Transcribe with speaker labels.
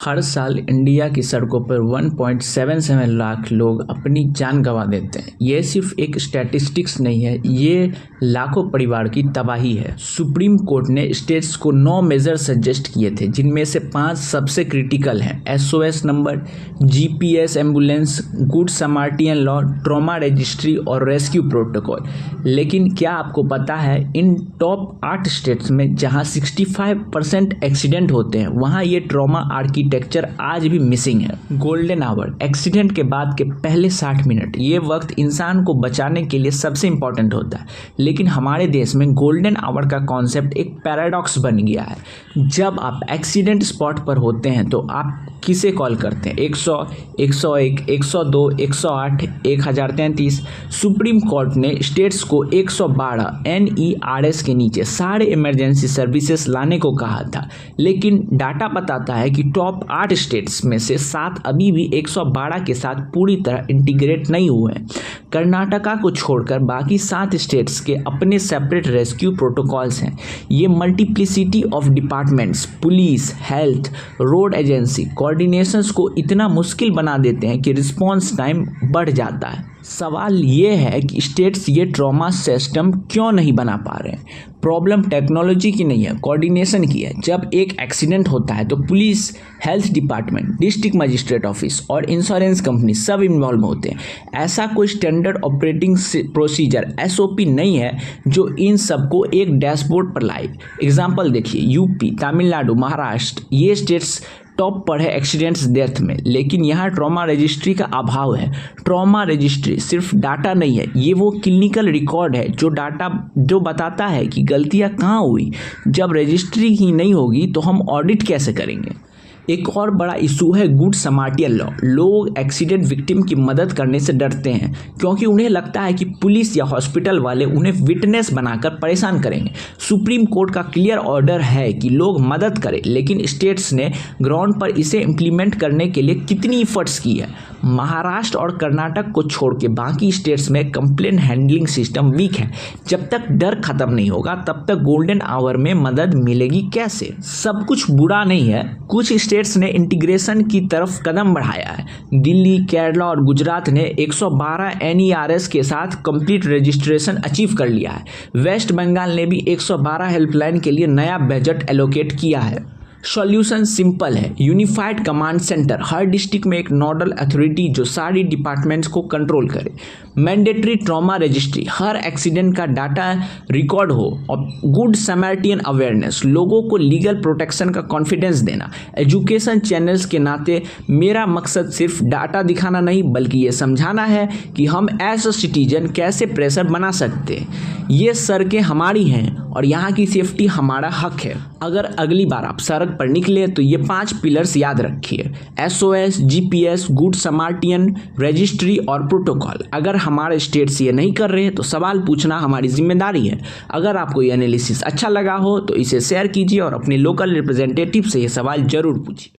Speaker 1: हर साल इंडिया की सड़कों पर 1.77 लाख लोग अपनी जान गंवा देते हैं। ये सिर्फ एक स्टैटिस्टिक्स नहीं है, ये लाखों परिवार की तबाही है। सुप्रीम कोर्ट ने स्टेट्स को 9 मेजर सजेस्ट किए थे, जिनमें से 5 सबसे क्रिटिकल हैं: SOS number, GPS ambulance, good Samaritan law, trauma registry और रेस्क्यू प्रोटोकॉल। लेकिन क्या आपको पता है, इन टॉप 8 स्टेट्स में जहां 65% एक्सीडेंट होते हैं, वहां ये ट्रॉमा आर्किटेक्चर आज भी मिसिंग है। गोल्डन आवर, एक्सीडेंट के बाद के पहले 60 मिनट, ये वक्त इंसान को बचाने के लिए सबसे इंपॉर्टेंट होता है। लेकिन हमारे देश में गोल्डन आवर का कॉन्सेप्ट एक पैराडॉक्स बन गया है। जब आप एक्सीडेंट स्पॉट पर होते हैं तो आप किसे कॉल करते हैं? 100, 101, 102, 108, 1033। सुप्रीम कोर्ट ने स्टेट्स को 112 NERS के नीचे सारे इमरजेंसी सर्विसेज लाने को कहा था। लेकिन डाटा बताता है कि टॉप 8 स्टेट्स में से 7 अभी भी 112 के साथ पूरी तरह इंटीग्रेट नहीं हुए हैं। कर्नाटका को छोड़कर बाकी 7 स्टेट्स के अपने सेपरेट रेस्क्यू प्रोटोकॉल्स हैं। ये multiplicity of departments, police, health, road agency coordinations को इतना मुश्किल बना देते हैं कि रिस्पॉन्स टाइम बढ़ जाता है। सवाल ये है कि स्टेट्स ये ट्रॉमा सिस्टम क्यों नहीं बना पा रहे हैं? प्रॉब्लम टेक्नोलॉजी की नहीं है, कोऑर्डिनेशन की है। जब एक एक्सीडेंट होता है तो police, health department, district magistrate office और इंश्योरेंस कंपनी सब इन्वॉल्व होते हैं। ऐसा कोई स्टैंडर्ड ऑपरेटिंग प्रोसीजर SOP नहीं है जो इन सबको एक डैशबोर्ड पर लाए। एग्जाम्पल देखिए, UP, तमिलनाडु, महाराष्ट्र, ये स्टेट्स टॉप पर है एक्सीडेंट्स डेथ में, लेकिन यहाँ ट्रॉमा रजिस्ट्री का अभाव है। ट्रॉमा रजिस्ट्री सिर्फ डाटा नहीं है, ये वो क्लिनिकल रिकॉर्ड है जो बताता है कि गलतियाँ कहाँ हुई। जब रजिस्ट्री ही नहीं होगी तो हम ऑडिट कैसे करेंगे? एक और बड़ा इशू है गुड समार्टियन लॉ। लोग एक्सीडेंट विक्टिम की मदद करने से डरते हैं क्योंकि उन्हें लगता है कि पुलिस या हॉस्पिटल वाले उन्हें विटनेस बनाकर परेशान करेंगे। सुप्रीम कोर्ट का क्लियर ऑर्डर है कि लोग मदद करें, लेकिन स्टेट्स ने ग्राउंड पर इसे इम्प्लीमेंट करने के लिए कितनी एफर्ट्स की है? महाराष्ट्र और कर्नाटक को छोड़ के बाकी स्टेट्स में कंप्लेंट हैंडलिंग सिस्टम वीक है। जब तक डर खत्म नहीं होगा तब तक गोल्डन आवर में मदद मिलेगी कैसे? सब कुछ बुरा नहीं है, कुछ स्टेट्स ने इंटीग्रेशन की तरफ कदम बढ़ाया है। दिल्ली, केरला और गुजरात ने 112 NERS के साथ कंप्लीट रजिस्ट्रेशन अचीव कर लिया है। वेस्ट बंगाल ने भी 112 हेल्पलाइन के लिए नया बजट एलोकेट किया है। सॉल्यूशन सिंपल है, यूनिफाइड कमांड सेंटर, हर डिस्ट्रिक्ट में एक नोडल अथॉरिटी जो सारी डिपार्टमेंट्स को कंट्रोल करे। मैंडेटरी ट्रॉमा रजिस्ट्री, हर एक्सीडेंट का डाटा रिकॉर्ड हो। और गुड समैरिटन अवेयरनेस, लोगों को लीगल प्रोटेक्शन का कॉन्फिडेंस देना। एजुकेशन चैनल्स के नाते मेरा मकसद सिर्फ डाटा दिखाना नहीं, बल्कि ये समझाना है कि हम एज अ सिटीजन कैसे प्रेशर बना सकते हैं। ये सड़कें हमारी हैं और यहाँ की सेफ्टी हमारा हक है। अगर अगली बार आप सड़क पर निकले तो ये 5 पिलर्स याद रखिए: SOS, GPS, गुड समार्टियन, रजिस्ट्री और प्रोटोकॉल। अगर हमारे स्टेट्स ये नहीं कर रहे तो सवाल पूछना हमारी जिम्मेदारी है। अगर आपको ये एनालिसिस अच्छा लगा हो तो इसे शेयर कीजिए और अपने लोकल रिप्रेजेंटेटिव से ये सवाल जरूर पूछिए।